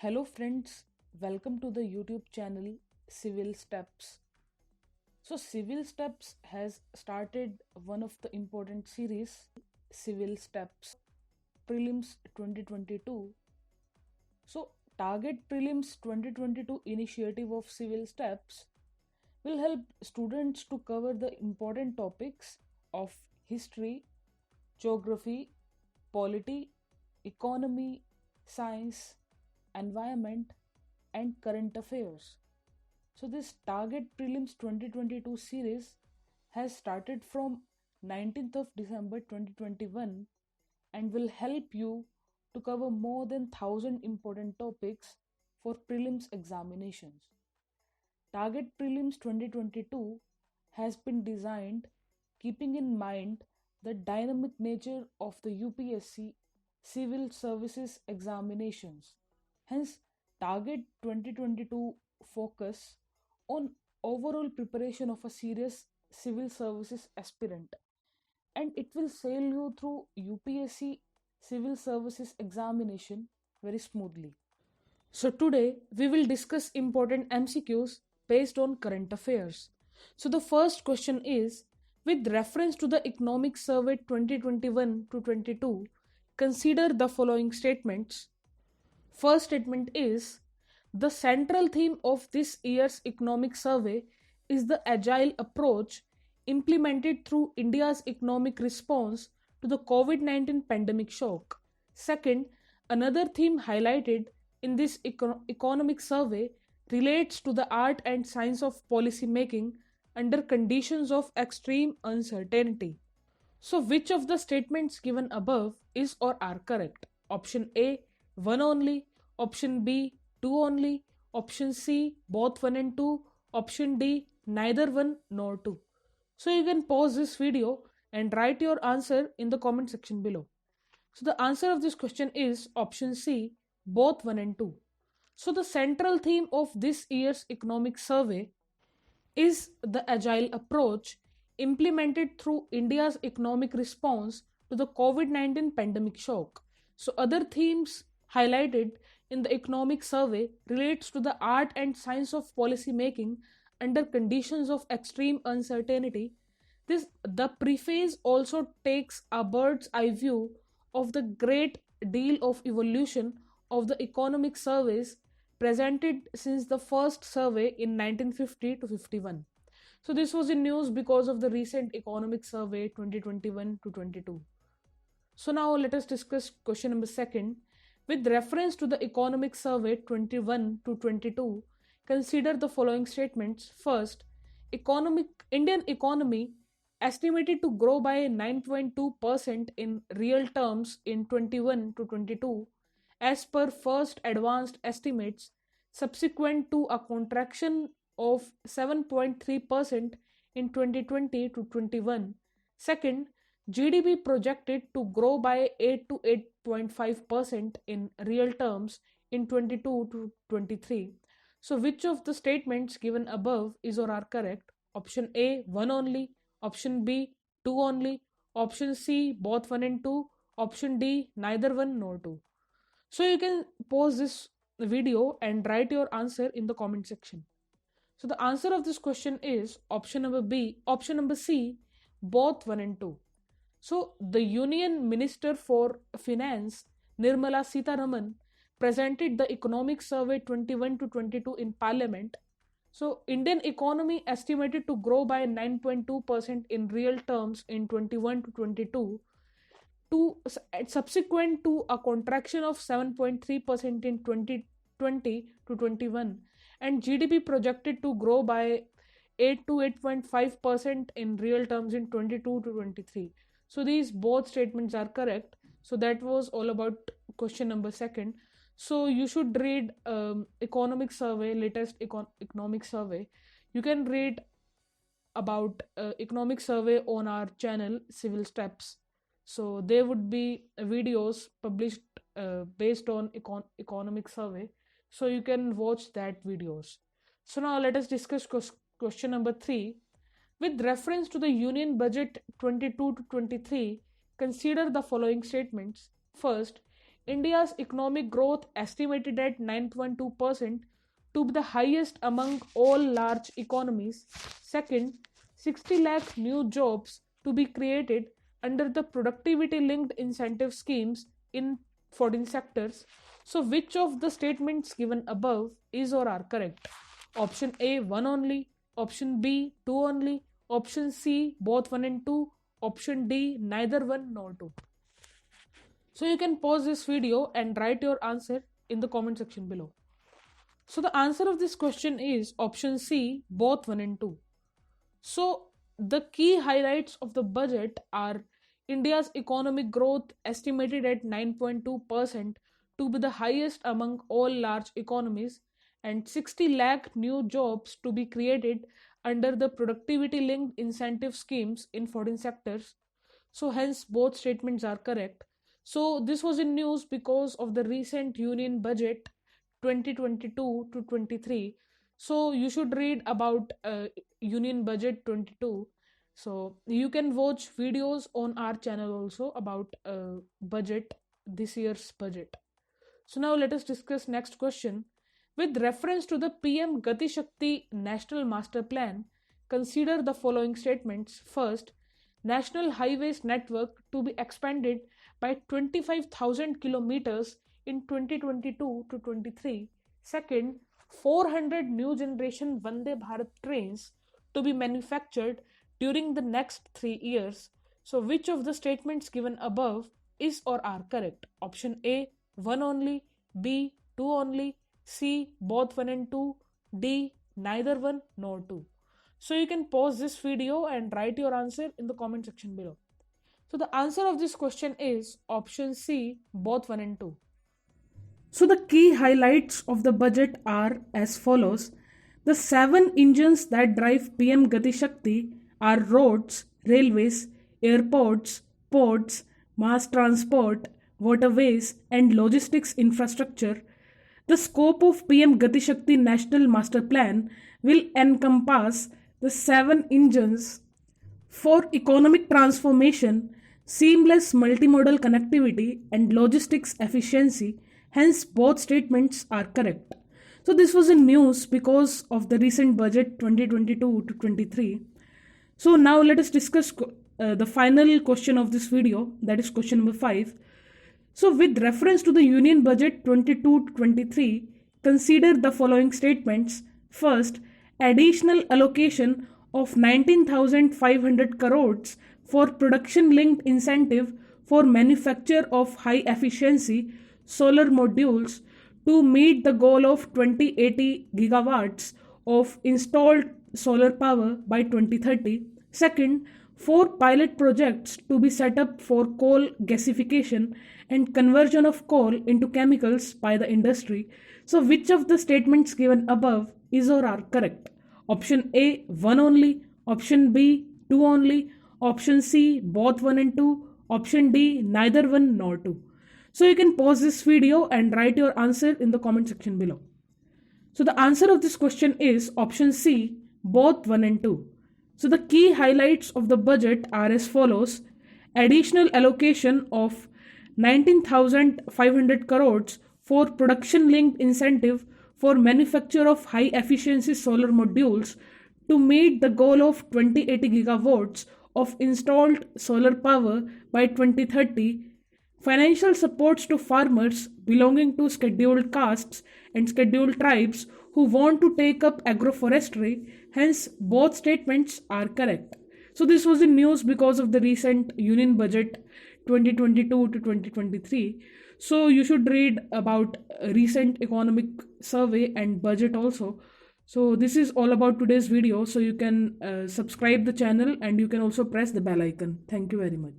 Hello friends, welcome to the YouTube channel Civilsteps. So Civilsteps has started one of the important series, Civilsteps Prelims 2022. So Target Prelims 2022 initiative of Civilsteps will help students to cover the important topics of history, geography, polity, economy, science, environment, and current affairs. So this Target Prelims 2022 series has started from 19th of December 2021 and will help you to cover more than 1000 important topics for prelims examinations. Target Prelims 2022 has been designed keeping in mind the dynamic nature of the UPSC Civil Services Examinations. Hence, Target 2022 focus on overall preparation of a serious civil services aspirant, and it will sail you through UPSC Civil Services Examination very smoothly. So today we will discuss important MCQs based on current affairs. So the first question is, with reference to the Economic Survey 2021 to 22, consider the following statements. First statement is, the central theme of this year's economic survey is the agile approach implemented through India's economic response to the COVID-19 pandemic shock. Second, another theme highlighted in this economic survey relates to the art and science of policy making under conditions of extreme uncertainty. So, which of the statements given above is or are correct? Option A, one only. Option B, two only. Option C, both 1 and 2. Option D, neither 1 nor 2. So, you can pause this video and write your answer in the comment section below. So, the answer of this question is option C, both 1 and 2. So, the central theme of this year's economic survey is the agile approach implemented through India's economic response to the COVID-19 pandemic shock. So other themes highlighted in the economic survey relates to the art and science of policy making under conditions of extreme uncertainty. The preface also takes a bird's eye view of the great deal of evolution of the economic surveys presented since the first survey in 1950 to 51. So this was in news because of the recent economic survey 2021 to 22. So now let us discuss question number second. With reference to the economic survey 21 to 22, consider the following statements. First, Indian economy estimated to grow by 9.2% in real terms in 21 to 22 as per first advanced estimates, subsequent to a contraction of 7.3% in 2020 to 21. Second, GDP projected to grow by 8 to 8.5% in real terms in 22 to 23. So which of the statements given above is or are correct? Option A, one only. Option B, two only. Option C, both 1 and 2. Option D, neither 1 nor 2. So you can pause this video and write your answer in the comment section. So the answer of this question is option number B, option number C, both 1 and 2. So the Union Minister for Finance, Nirmala Sitharaman, presented the Economic Survey 21 to 22 in Parliament. So Indian economy estimated to grow by 9.2% in real terms in 21 to 22. Subsequent to a contraction of 7.3% in 2020 to 21, and GDP projected to grow by 8 to 8.5% in real terms in 22 to 23. So these both statements are correct. So that was all about question number second. So you should read economic survey, latest economic survey. You can read about economic survey on our channel Civilsteps. So there would be videos published based on economic survey. So you can watch that videos. So now let us discuss question number 3. With reference to the Union Budget 22 to 23, consider the following statements. First, India's economic growth estimated at 9.2% to be the highest among all large economies. Second, 60 lakh new jobs to be created under the productivity linked incentive schemes in 14 sectors. So, which of the statements given above is or are correct? Option A, one only. Option B, two only. Option C, both one and two. Option D, neither one nor two. So you can pause this video and write your answer in the comment section below. So the answer of this question is option C, both 1 and 2. So the key highlights of the budget are India's economic growth estimated at 9.2% to be the highest among all large economies, and 60 lakh new jobs to be created under the productivity linked incentive schemes in 14 sectors. So hence both statements are correct. So this was in news because of the recent union budget 2022 to 23. So you should read about union budget 22. So you can watch videos on our channel also about budget, this year's budget. So now let us discuss next question. With reference to the PM Gati Shakti National Master Plan, consider the following statements. First, National Highways network to be expanded by 25,000 kilometers in 2022 to 23. Second, 400 new generation Vande Bharat trains to be manufactured during the next 3 years. So which of the statements given above is or are correct? Option A, one only. B, two only. C, both 1 and 2. D, neither 1 nor 2. So you can pause this video and write your answer in the comment section below. So the answer of this question is option C, both 1 and 2. So the key highlights of the budget are as follows. The 7 engines that drive PM Gati Shakti are roads, railways, airports, ports, mass transport, waterways and logistics infrastructure. The scope of PM Gati Shakti National Master Plan will encompass the 7 engines for economic transformation, seamless multimodal connectivity and logistics efficiency. Hence both statements are correct. So this was in news because of the recent budget 2022 to 23. So now let us discuss the final question of this video, that is question number 5. So with reference to the Union Budget 22 to 23, consider the following statements. First, additional allocation of 19,500 crores for production-linked incentive for manufacture of high-efficiency solar modules to meet the goal of 2080 gigawatts of installed solar power by 2030. Second, 4 pilot projects to be set up for coal gasification and conversion of coal into chemicals by the industry. So which of the statements given above is or are correct? Option A, one only. Option B, two only. Option C, both 1 and 2. Option D, neither 1 nor 2. So you can pause this video and write your answer in the comment section below. So the answer of this question is option C, both 1 and 2. So the key highlights of the budget are as follows. Additional allocation of 19,500 crores for production-linked incentive for manufacture of high-efficiency solar modules to meet the goal of 2080 gigawatts of installed solar power by 2030. Financial supports to farmers belonging to scheduled castes and scheduled tribes who want to take up agroforestry. Hence, both statements are correct. So this was in news because of the recent Union Budget 2022 to 2023. So you should read about recent economic survey and budget also. So this is all about today's video. So you can subscribe the channel and you can also press the bell icon. Thank you very much.